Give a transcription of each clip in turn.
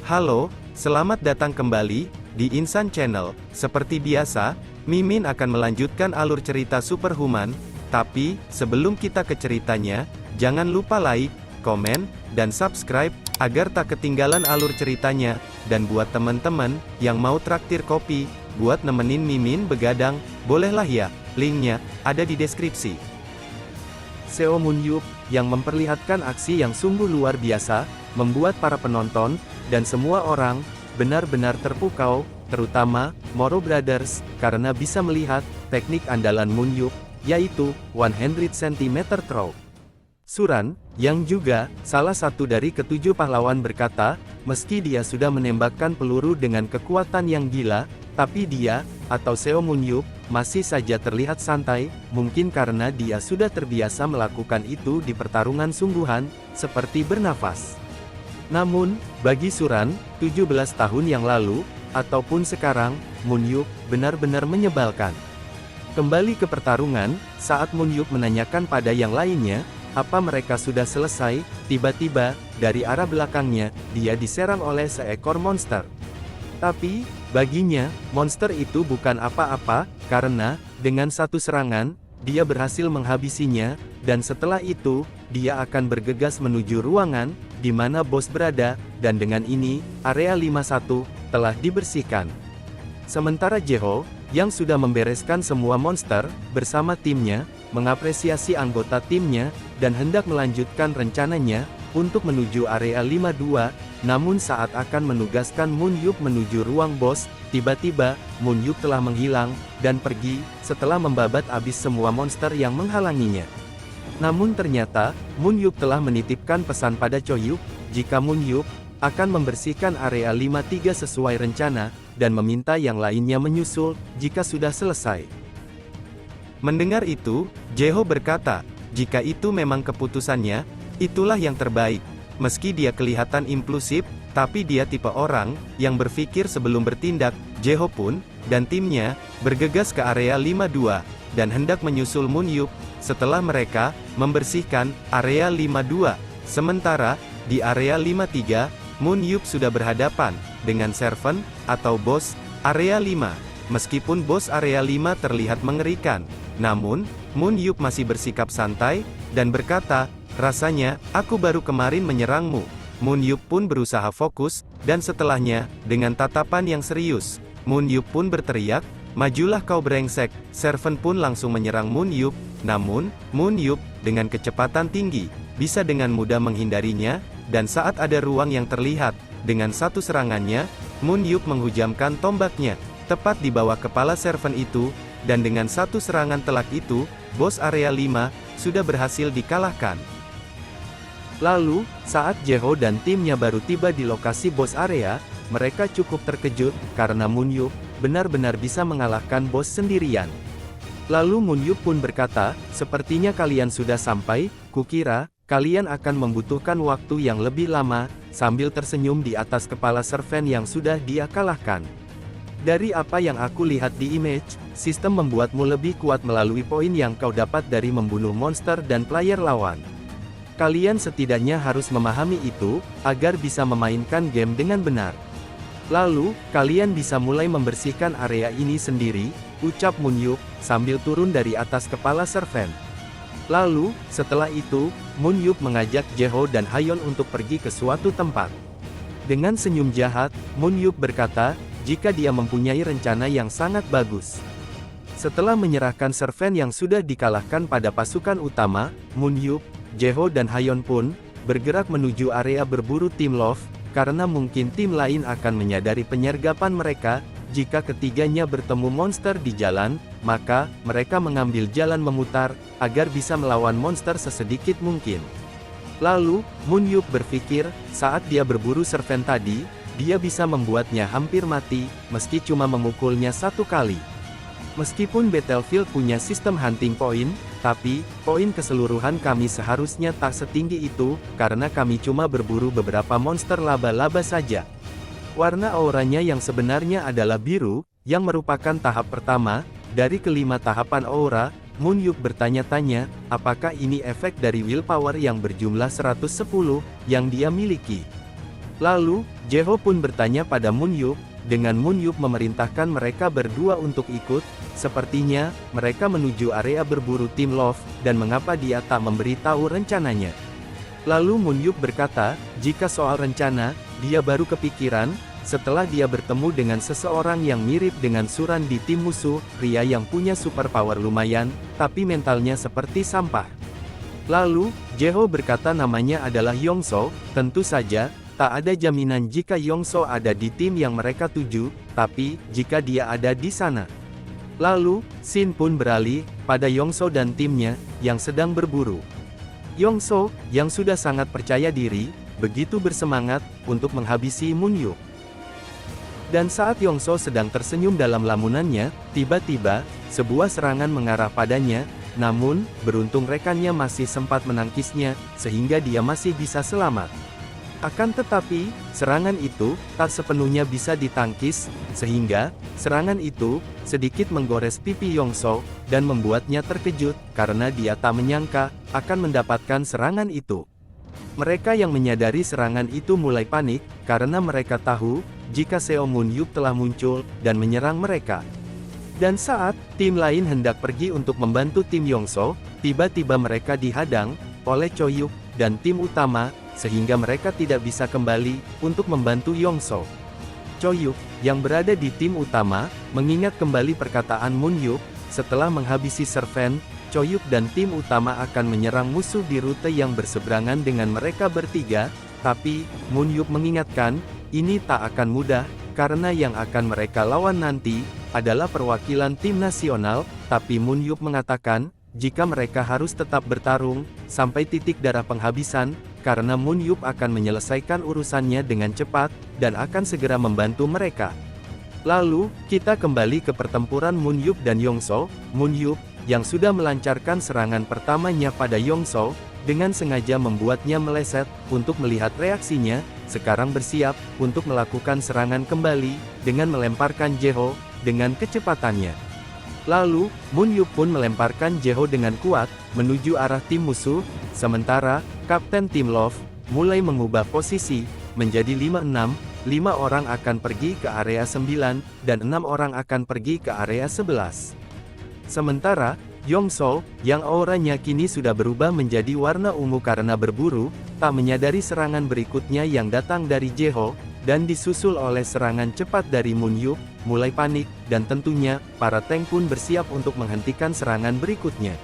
Halo, selamat datang kembali di Insan Channel. Seperti biasa, Mimin akan melanjutkan alur cerita Superhuman, tapi sebelum kita ke ceritanya, jangan lupa like, komen, dan subscribe agar tak ketinggalan alur ceritanya. Dan buat teman-teman yang mau traktir kopi buat nemenin Mimin begadang, bolehlah ya, linknya ada di deskripsi. Seo Moon-yup yang memperlihatkan aksi yang sungguh luar biasa, membuat para penonton dan semua orang benar-benar terpukau, terutama Moro Brothers, karena bisa melihat teknik andalan Moon-yup, yaitu 100 cm throw. Suran, yang juga salah satu dari ketujuh pahlawan berkata, meski dia sudah menembakkan peluru dengan kekuatan yang gila, tapi dia, atau Seo Moon-yup, masih saja terlihat santai, mungkin karena dia sudah terbiasa melakukan itu di pertarungan sungguhan, seperti bernafas. Namun, bagi Suran, 17 tahun yang lalu, ataupun sekarang, Moon-yup benar-benar menyebalkan. Kembali ke pertarungan, saat Moon-yup menanyakan pada yang lainnya, apa mereka sudah selesai, tiba-tiba, dari arah belakangnya, dia diserang oleh seekor monster. Tapi, baginya, monster itu bukan apa-apa, karena, dengan satu serangan, dia berhasil menghabisinya, dan setelah itu, dia akan bergegas menuju ruangan, di mana bos berada, dan dengan ini, area 51, telah dibersihkan. Sementara Jeho, yang sudah membereskan semua monster, bersama timnya, mengapresiasi anggota timnya, dan hendak melanjutkan rencananya, untuk menuju area 52, namun saat akan menugaskan Moon-yup menuju ruang bos, tiba-tiba, Moon-yup telah menghilang, dan pergi, setelah membabat habis semua monster yang menghalanginya. Namun ternyata, Moon-yup telah menitipkan pesan pada Cho-yup, jika Moon-yup akan membersihkan area 53 sesuai rencana, dan meminta yang lainnya menyusul, jika sudah selesai. Mendengar itu, Jeho berkata, jika itu memang keputusannya, itulah yang terbaik. Meski dia kelihatan impulsif, tapi dia tipe orang yang berpikir sebelum bertindak. Jeho pun, dan timnya, bergegas ke area 52, dan hendak menyusul Moon-yup, setelah mereka membersihkan area 52. Sementara, di area 53, Moon-yup sudah berhadapan dengan servant, atau bos, area 5. Meskipun bos area 5 terlihat mengerikan, namun, Moon-yup masih bersikap santai, dan berkata, rasanya, aku baru kemarin menyerangmu. Moon-yup pun berusaha fokus, dan setelahnya, dengan tatapan yang serius, Moon-yup pun berteriak, majulah kau brengsek. Servant pun langsung menyerang Moon-yup, namun, Moon-yup, dengan kecepatan tinggi, bisa dengan mudah menghindarinya, dan saat ada ruang yang terlihat, dengan satu serangannya, Moon-yup menghujamkan tombaknya, tepat di bawah kepala servant itu, dan dengan satu serangan telak itu, bos area 5, sudah berhasil dikalahkan. Lalu, saat Jeho dan timnya baru tiba di lokasi bos area, mereka cukup terkejut, karena Moon-yup benar-benar bisa mengalahkan bos sendirian. Lalu Moon-yup pun berkata, sepertinya kalian sudah sampai, kukira, kalian akan membutuhkan waktu yang lebih lama, sambil tersenyum di atas kepala servant yang sudah dia kalahkan. Dari apa yang aku lihat di image, sistem membuatmu lebih kuat melalui poin yang kau dapat dari membunuh monster dan player lawan. Kalian setidaknya harus memahami itu, agar bisa memainkan game dengan benar. Lalu, kalian bisa mulai membersihkan area ini sendiri, ucap Moon-yup, sambil turun dari atas kepala servant. Lalu, setelah itu, Moon-yup mengajak Jeho dan Hayeon untuk pergi ke suatu tempat. Dengan senyum jahat, Moon-yup berkata, jika dia mempunyai rencana yang sangat bagus. Setelah menyerahkan servant yang sudah dikalahkan pada pasukan utama, Moon-yup, Jeho dan Hayeon pun bergerak menuju area berburu tim Love, karena mungkin tim lain akan menyadari penyergapan mereka. Jika ketiganya bertemu monster di jalan, maka mereka mengambil jalan memutar agar bisa melawan monster sesedikit mungkin. Lalu, Moon-yup berpikir, saat dia berburu servant tadi, dia bisa membuatnya hampir mati, meski cuma memukulnya satu kali. Meskipun Battlefield punya sistem hunting point, tapi, poin keseluruhan kami seharusnya tak setinggi itu, karena kami cuma berburu beberapa monster laba-laba saja. Warna auranya yang sebenarnya adalah biru, yang merupakan tahap pertama, dari kelima tahapan aura. Moon-yup bertanya-tanya, apakah ini efek dari willpower yang berjumlah 110, yang dia miliki. Lalu, Jeho pun bertanya pada Moon Yup, dengan Moon Yup memerintahkan mereka berdua untuk ikut, sepertinya, mereka menuju area berburu tim Love, dan mengapa dia tak memberitahu rencananya. Lalu Moon Yup berkata, jika soal rencana, dia baru kepikiran, setelah dia bertemu dengan seseorang yang mirip dengan Suran di tim musuh, pria yang punya superpower lumayan, tapi mentalnya seperti sampah. Lalu, Jeho berkata namanya adalah Yongso, tentu saja, tak ada jaminan jika Yongso ada di tim yang mereka tuju, tapi, jika dia ada di sana. Lalu, Shin pun beralih, pada Yongso dan timnya, yang sedang berburu. Yongso, yang sudah sangat percaya diri, begitu bersemangat, untuk menghabisi Moon Yup. Dan saat Yongso sedang tersenyum dalam lamunannya, tiba-tiba, sebuah serangan mengarah padanya, namun, beruntung rekannya masih sempat menangkisnya, sehingga dia masih bisa selamat. Akan tetapi, serangan itu, tak sepenuhnya bisa ditangkis, sehingga, serangan itu, sedikit menggores pipi Yongso, dan membuatnya terkejut, karena dia tak menyangka, akan mendapatkan serangan itu. Mereka yang menyadari serangan itu mulai panik, karena mereka tahu, jika Seo Moon Yup telah muncul, dan menyerang mereka. Dan saat, tim lain hendak pergi untuk membantu tim Yongso, tiba-tiba mereka dihadang, oleh Choi Yuk, dan tim utama, sehingga mereka tidak bisa kembali, untuk membantu Yongso. Choi Yuk, yang berada di tim utama, mengingat kembali perkataan Moon Yup, setelah menghabisi Servant, Choi Yuk dan tim utama akan menyerang musuh di rute yang berseberangan dengan mereka bertiga, tapi, Moon Yup mengingatkan, ini tak akan mudah, karena yang akan mereka lawan nanti, adalah perwakilan tim nasional, tapi Moon Yup mengatakan, jika mereka harus tetap bertarung, sampai titik darah penghabisan, karena Moon Yup akan menyelesaikan urusannya dengan cepat, dan akan segera membantu mereka. Lalu, kita kembali ke pertempuran Moon Yup dan Yongso. Moon Yup, yang sudah melancarkan serangan pertamanya pada Yongso, dengan sengaja membuatnya meleset, untuk melihat reaksinya, sekarang bersiap, untuk melakukan serangan kembali, dengan melemparkan Jeho, dengan kecepatannya. Lalu, Moon Yup pun melemparkan Jeho dengan kuat, menuju arah tim musuh, sementara, Kapten Tim Love, mulai mengubah posisi, menjadi 5-6, 5 orang akan pergi ke area 9, dan 6 orang akan pergi ke area 11. Sementara, Yongso, yang auranya kini sudah berubah menjadi warna ungu karena berburu, tak menyadari serangan berikutnya yang datang dari Jeho, dan disusul oleh serangan cepat dari Moon Yup, mulai panik, dan tentunya, para tank pun bersiap untuk menghentikan serangan berikutnya.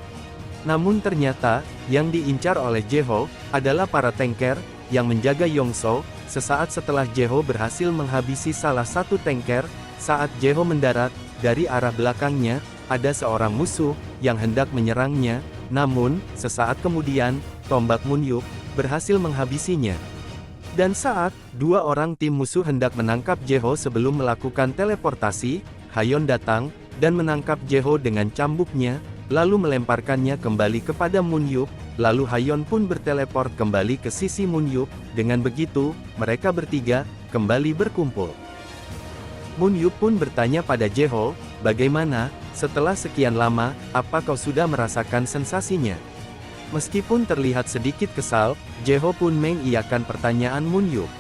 Namun ternyata, yang diincar oleh Jeho, adalah para tanker, yang menjaga Yongso, sesaat setelah Jeho berhasil menghabisi salah satu tanker, saat Jeho mendarat, dari arah belakangnya, ada seorang musuh, yang hendak menyerangnya, namun, sesaat kemudian, tombak Moon Yup, berhasil menghabisinya. Dan saat, 2 orang tim musuh hendak menangkap Jeho sebelum melakukan teleportasi, Hayon datang, dan menangkap Jeho dengan cambuknya, lalu melemparkannya kembali kepada Moon Yup, lalu Hayon pun berteleport kembali ke sisi Moon Yup, dengan begitu, mereka bertiga, kembali berkumpul. Moon Yup pun bertanya pada Jeho, bagaimana, setelah sekian lama, apa kau sudah merasakan sensasinya? Meskipun terlihat sedikit kesal, Jeho pun mengiyakan pertanyaan Moon Yup.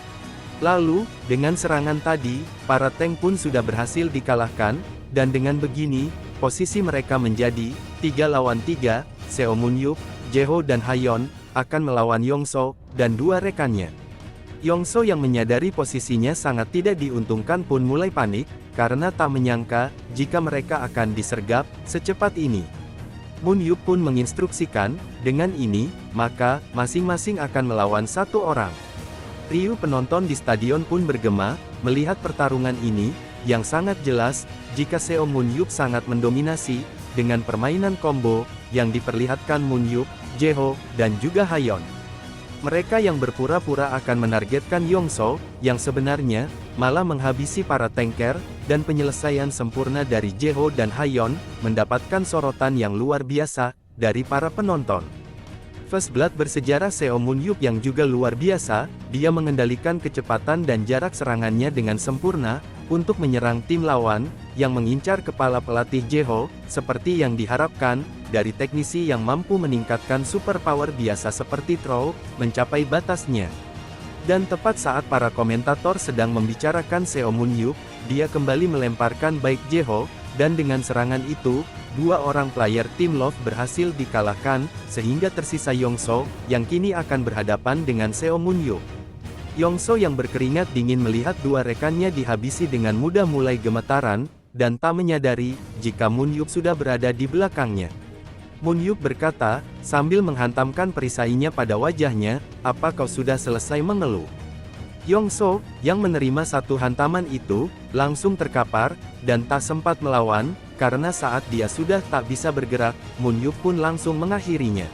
Lalu, dengan serangan tadi, para tank pun sudah berhasil dikalahkan, dan dengan begini, posisi mereka menjadi 3 lawan 3, Seo Moon Yup, Jeho dan Hayon, akan melawan Yongso, dan 2 rekannya. Yongso yang menyadari posisinya sangat tidak diuntungkan pun mulai panik, karena tak menyangka, jika mereka akan disergap, secepat ini. Moon Yup pun menginstruksikan, dengan ini, maka, masing-masing akan melawan 1 orang. Riuh penonton di stadion pun bergema, melihat pertarungan ini, yang sangat jelas, jika Seo Moon Yup sangat mendominasi, dengan permainan combo, yang diperlihatkan Moon Yup, Jeho, dan juga Hayon. Mereka yang berpura-pura akan menargetkan Yongso, yang sebenarnya, malah menghabisi para tanker, dan penyelesaian sempurna dari Jeho dan Hayon, mendapatkan sorotan yang luar biasa, dari para penonton. First Blood bersejarah Seo Moon Yup yang juga luar biasa, dia mengendalikan kecepatan dan jarak serangannya dengan sempurna, untuk menyerang tim lawan, yang mengincar kepala pelatih Jeho, seperti yang diharapkan, dari teknisi yang mampu meningkatkan superpower biasa seperti Throw, mencapai batasnya. Dan tepat saat para komentator sedang membicarakan Seo Moon Yup, dia kembali melemparkan Baek Jeho, dan dengan serangan itu, dua orang player tim Love berhasil dikalahkan, sehingga tersisa Yongso, yang kini akan berhadapan dengan Seo Moon Yup. Yongso yang berkeringat dingin melihat dua rekannya dihabisi dengan mudah mulai gemetaran, dan tak menyadari, jika Moon Yup sudah berada di belakangnya. Moon Yup berkata, sambil menghantamkan perisainya pada wajahnya, "Apa kau sudah selesai mengeluh?" Yongso, yang menerima satu hantaman itu, langsung terkapar, dan tak sempat melawan, karena saat dia sudah tak bisa bergerak, Moon Yup pun langsung mengakhirinya.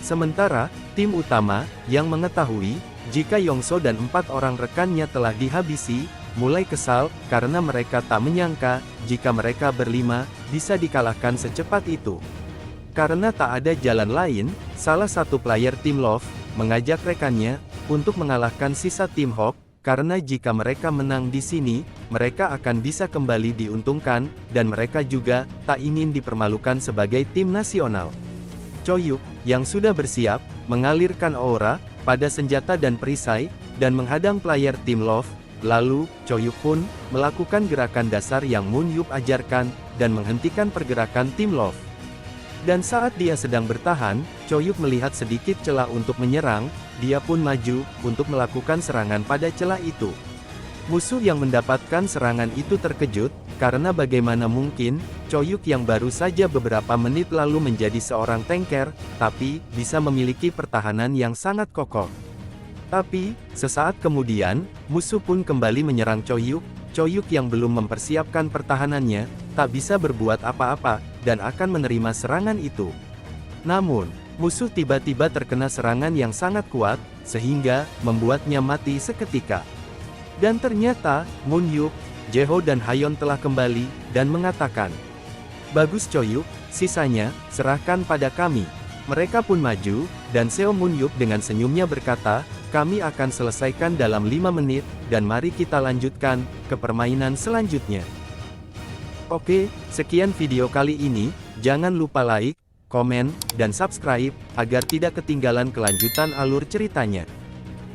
Sementara, tim utama, yang mengetahui, jika Yongso dan 4 orang rekannya telah dihabisi, mulai kesal, karena mereka tak menyangka, jika mereka berlima, bisa dikalahkan secepat itu. Karena tak ada jalan lain, salah satu player tim Love, mengajak rekannya, untuk mengalahkan sisa tim Hawk, karena jika mereka menang di sini, mereka akan bisa kembali diuntungkan, dan mereka juga, tak ingin dipermalukan sebagai tim nasional. Choyuk, yang sudah bersiap, mengalirkan aura, pada senjata dan perisai, dan menghadang player tim Love, lalu, Choyuk pun, melakukan gerakan dasar yang Moon Yup ajarkan, dan menghentikan pergerakan tim Love. Dan saat dia sedang bertahan, Choyuk melihat sedikit celah untuk menyerang, dia pun maju, untuk melakukan serangan pada celah itu. Musuh yang mendapatkan serangan itu terkejut, karena bagaimana mungkin, Choyuk yang baru saja beberapa menit lalu menjadi seorang tanker, tapi, bisa memiliki pertahanan yang sangat kokoh. Tapi, sesaat kemudian, musuh pun kembali menyerang Choyuk. Choyuk yang belum mempersiapkan pertahanannya, tak bisa berbuat apa-apa, dan akan menerima serangan itu. Namun, musuh tiba-tiba terkena serangan yang sangat kuat, sehingga, membuatnya mati seketika. Dan ternyata, Moon Yup, Jeho dan Hayon telah kembali, dan mengatakan, "Bagus Choyuk, sisanya, serahkan pada kami." Mereka pun maju, dan Seo Moon Yup dengan senyumnya berkata, "Kami akan selesaikan dalam 5 menit, dan mari kita lanjutkan ke permainan selanjutnya." Oke, sekian video kali ini, jangan lupa like, komen, dan subscribe, agar tidak ketinggalan kelanjutan alur ceritanya.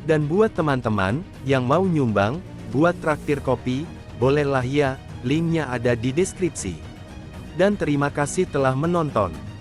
Dan buat teman-teman, yang mau nyumbang, buat traktir kopi, bolehlah ya, linknya ada di deskripsi. Dan terima kasih telah menonton.